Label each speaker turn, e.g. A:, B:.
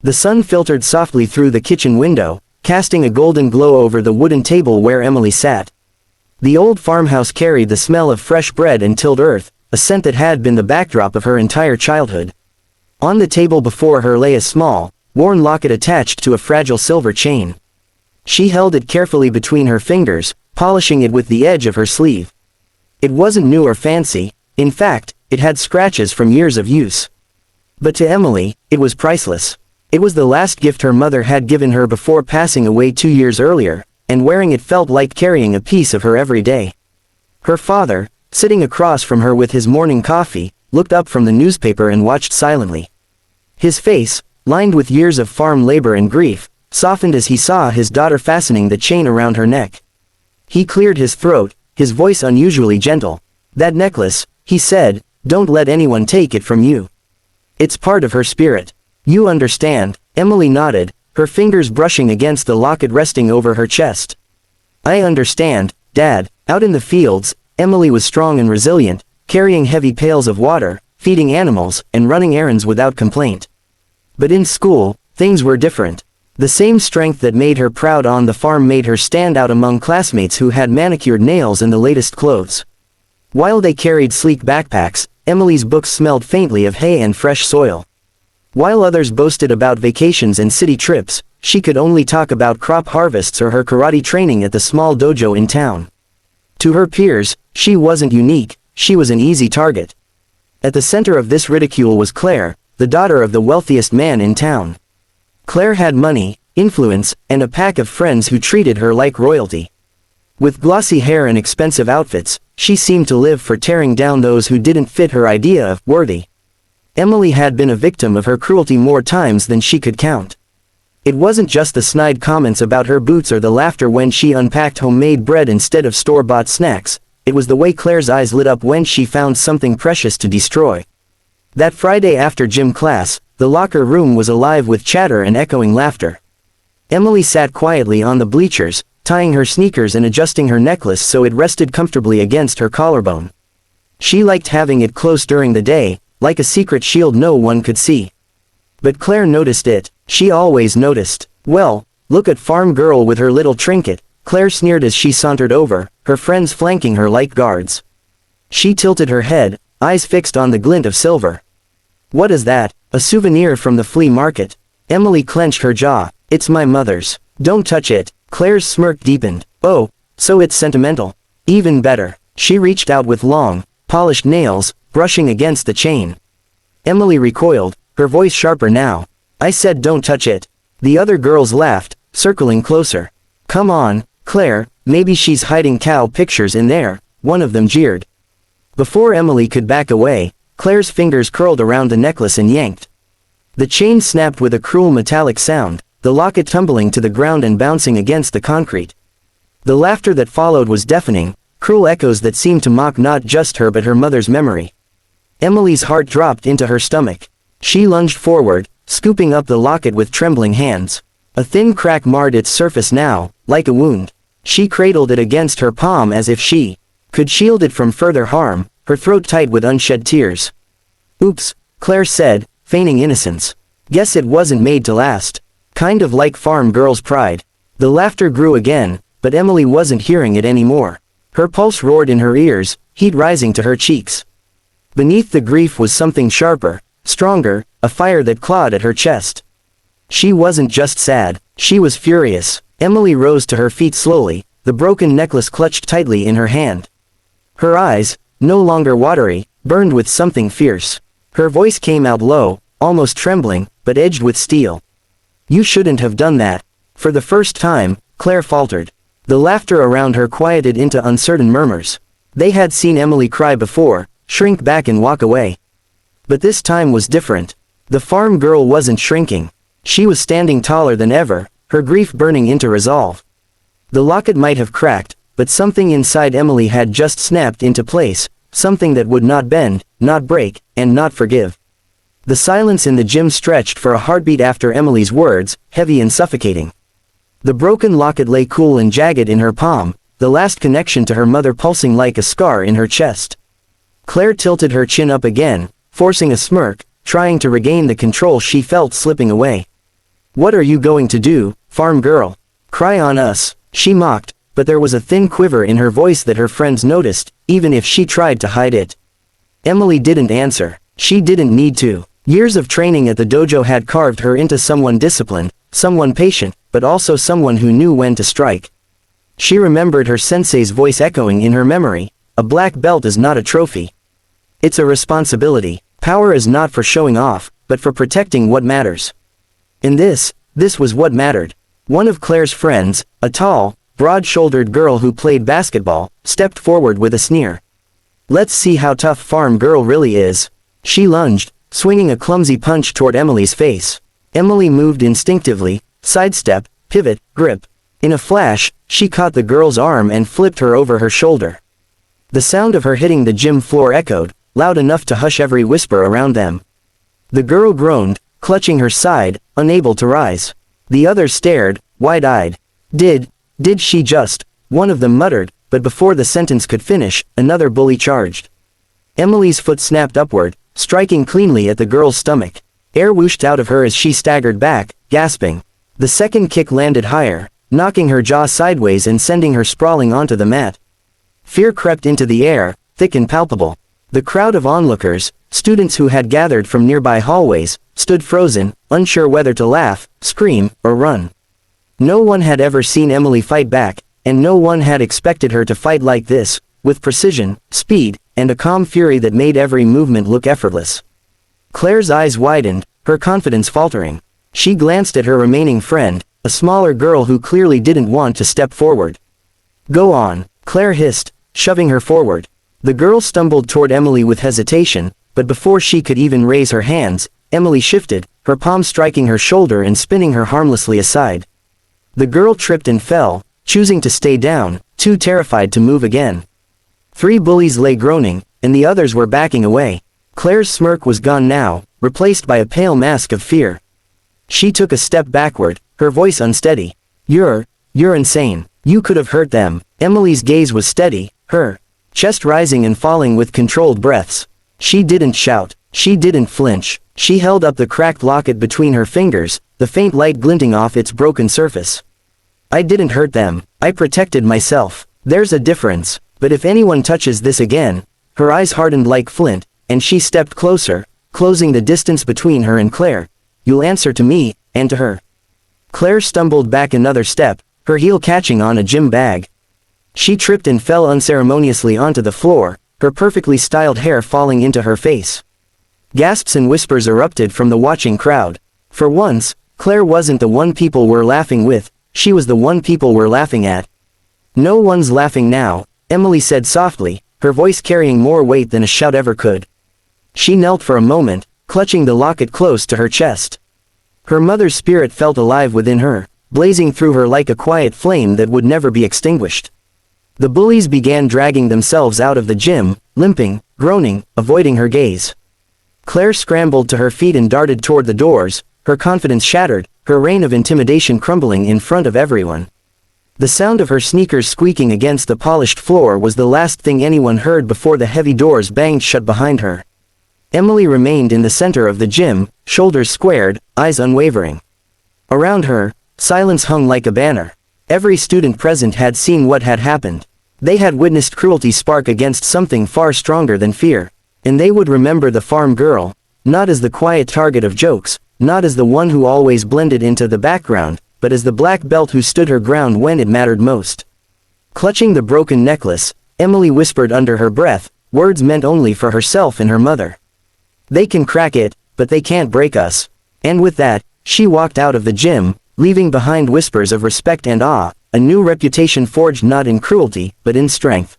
A: The sun filtered softly through the kitchen window, casting a golden glow over the wooden table where Emily sat. The old farmhouse carried the smell of fresh bread and tilled earth, a scent that had been the backdrop of her entire childhood. On the table before her lay a small, worn locket attached to a fragile silver chain. She held it carefully between her fingers, polishing it with the edge of her sleeve. It wasn't new or fancy, in fact, it had scratches from years of use. But to Emily, it was priceless. It was the last gift her mother had given her before passing away 2 years earlier, and wearing it felt like carrying a piece of her every day. Her father, sitting across from her with his morning coffee, looked up from the newspaper and watched silently. His face, lined with years of farm labor and grief, softened as he saw his daughter fastening the chain around her neck. He cleared his throat, his voice unusually gentle. "That necklace," he said, "don't let anyone take it from you. It's part of her spirit. You understand?" Emily nodded, her fingers brushing against the locket resting over her chest. "I understand, Dad." Out in the fields, Emily was strong and resilient, carrying heavy pails of water, feeding animals, and running errands without complaint. But in school, things were different. The same strength that made her proud on the farm made her stand out among classmates who had manicured nails and the latest clothes. While they carried sleek backpacks, Emily's books smelled faintly of hay and fresh soil. While others boasted about vacations and city trips, she could only talk about crop harvests or her karate training at the small dojo in town. To her peers, she wasn't unique, she was an easy target. At the center of this ridicule was Claire, the daughter of the wealthiest man in town. Claire had money, influence, and a pack of friends who treated her like royalty. With glossy hair and expensive outfits, she seemed to live for tearing down those who didn't fit her idea of worthy. Emily had been a victim of her cruelty more times than she could count. It wasn't just the snide comments about her boots or the laughter when she unpacked homemade bread instead of store-bought snacks, it was the way Claire's eyes lit up when she found something precious to destroy. That Friday after gym class, the locker room was alive with chatter and echoing laughter. Emily sat quietly on the bleachers, tying her sneakers and adjusting her necklace so it rested comfortably against her collarbone. She liked having it close during the day, like a secret shield no one could see. But Claire noticed it. She always noticed. "Well, look at farm girl with her little trinket," Claire sneered as she sauntered over, her friends flanking her like guards. She tilted her head, eyes fixed on the glint of silver. "What is that? A souvenir from the flea market?" Emily clenched her jaw. "It's my mother's. Don't touch it." Claire's smirk deepened. "Oh, so it's sentimental. Even better." She reached out with long, polished nails, brushing against the chain. Emily recoiled, her voice sharper now. "I said don't touch it." The other girls laughed, circling closer. "Come on, Claire, maybe she's hiding cow pictures in there," one of them jeered. Before Emily could back away, Claire's fingers curled around the necklace and yanked. The chain snapped with a cruel metallic sound, the locket tumbling to the ground and bouncing against the concrete. The laughter that followed was deafening, cruel echoes that seemed to mock not just her but her mother's memory. Emily's heart dropped into her stomach. She lunged forward, scooping up the locket with trembling hands. A thin crack marred its surface now, like a wound. She cradled it against her palm as if she could shield it from further harm, her throat tight with unshed tears. "Oops," Claire said, feigning innocence. "Guess it wasn't made to last." Kind of like farm girl's pride. The laughter grew again, but Emily wasn't hearing it anymore. Her pulse roared in her ears, heat rising to her cheeks. Beneath the grief was something sharper, stronger, a fire that clawed at her chest. She wasn't just sad, she was furious. Emily rose to her feet slowly, the broken necklace clutched tightly in her hand. Her eyes, no longer watery, burned with something fierce. Her voice came out low, almost trembling, but edged with steel. "You shouldn't have done that." For the first time, Claire faltered. The laughter around her quieted into uncertain murmurs. They had seen Emily cry before, shrink back and walk away. But this time was different. The farm girl wasn't shrinking. She was standing taller than ever, her grief burning into resolve. The locket might have cracked, but something inside Emily had just snapped into place, something that would not bend, not break, and not forgive. The silence in the gym stretched for a heartbeat after Emily's words, heavy and suffocating. The broken locket lay cool and jagged in her palm, the last connection to her mother pulsing like a scar in her chest. Claire tilted her chin up again, forcing a smirk, trying to regain the control she felt slipping away. What are you going to do, farm girl? Cry on us, she mocked, but there was a thin quiver in her voice that her friends noticed, even if she tried to hide it. Emily didn't answer. She didn't need to. Years of training at the dojo had carved her into someone disciplined, someone patient, but also someone who knew when to strike. She remembered her sensei's voice echoing in her memory, a black belt is not a trophy. It's a responsibility. Power is not for showing off, but for protecting what matters. In this was what mattered. One of Claire's friends, a tall, broad-shouldered girl who played basketball, stepped forward with a sneer. Let's see how tough farm girl really is. She lunged, swinging a clumsy punch toward Emily's face. Emily moved instinctively, sidestep, pivot, grip. In a flash, she caught the girl's arm and flipped her over her shoulder. The sound of her hitting the gym floor echoed, loud enough to hush every whisper around them. The girl groaned, clutching her side, unable to rise. The others stared, wide-eyed. Did she just? One of them muttered, but before the sentence could finish, another bully charged. Emily's foot snapped upward, striking cleanly at the girl's stomach. Air whooshed out of her as she staggered back, gasping. The second kick landed higher, knocking her jaw sideways and sending her sprawling onto the mat. Fear crept into the air, thick and palpable. The crowd of onlookers, students who had gathered from nearby hallways, stood frozen, unsure whether to laugh, scream, or run. No one had ever seen Emily fight back, and no one had expected her to fight like this, with precision, speed, and a calm fury that made every movement look effortless. Claire's eyes widened, her confidence faltering. She glanced at her remaining friend, a smaller girl who clearly didn't want to step forward. Go on, Claire hissed, shoving her forward. The girl stumbled toward Emily with hesitation, but before she could even raise her hands, Emily shifted, her palm striking her shoulder and spinning her harmlessly aside. The girl tripped and fell, choosing to stay down, too terrified to move again. 3 bullies lay groaning, and the others were backing away. Claire's smirk was gone now, replaced by a pale mask of fear. She took a step backward, her voice unsteady. You're insane. You could have hurt them. Emily's gaze was steady, her chest rising and falling with controlled breaths. She didn't shout. She didn't flinch. She held up the cracked locket between her fingers, the faint light glinting off its broken surface. I didn't hurt them. I protected myself. There's a difference. But if anyone touches this again, her eyes hardened like flint, and she stepped closer, closing the distance between her and Claire. You'll answer to me, and to her. Claire stumbled back another step, her heel catching on a gym bag. She tripped and fell unceremoniously onto the floor, her perfectly styled hair falling into her face. Gasps and whispers erupted from the watching crowd. For once, Claire wasn't the one people were laughing with, she was the one people were laughing at. No one's laughing now, Emily said softly, her voice carrying more weight than a shout ever could. She knelt for a moment, clutching the locket close to her chest. Her mother's spirit felt alive within her, blazing through her like a quiet flame that would never be extinguished. The bullies began dragging themselves out of the gym, limping, groaning, avoiding her gaze. Claire scrambled to her feet and darted toward the doors, her confidence shattered, her reign of intimidation crumbling in front of everyone. The sound of her sneakers squeaking against the polished floor was the last thing anyone heard before the heavy doors banged shut behind her. Emily remained in the center of the gym, shoulders squared, eyes unwavering. Around her, silence hung like a banner. Every student present had seen what had happened. They had witnessed cruelty spark against something far stronger than fear. And they would remember the farm girl, not as the quiet target of jokes, not as the one who always blended into the background, but as the black belt who stood her ground when it mattered most. Clutching the broken necklace, Emily whispered under her breath, words meant only for herself and her mother. They can crack it, but they can't break us. And with that, she walked out of the gym, leaving behind whispers of respect and awe, a new reputation forged not in cruelty, but in strength.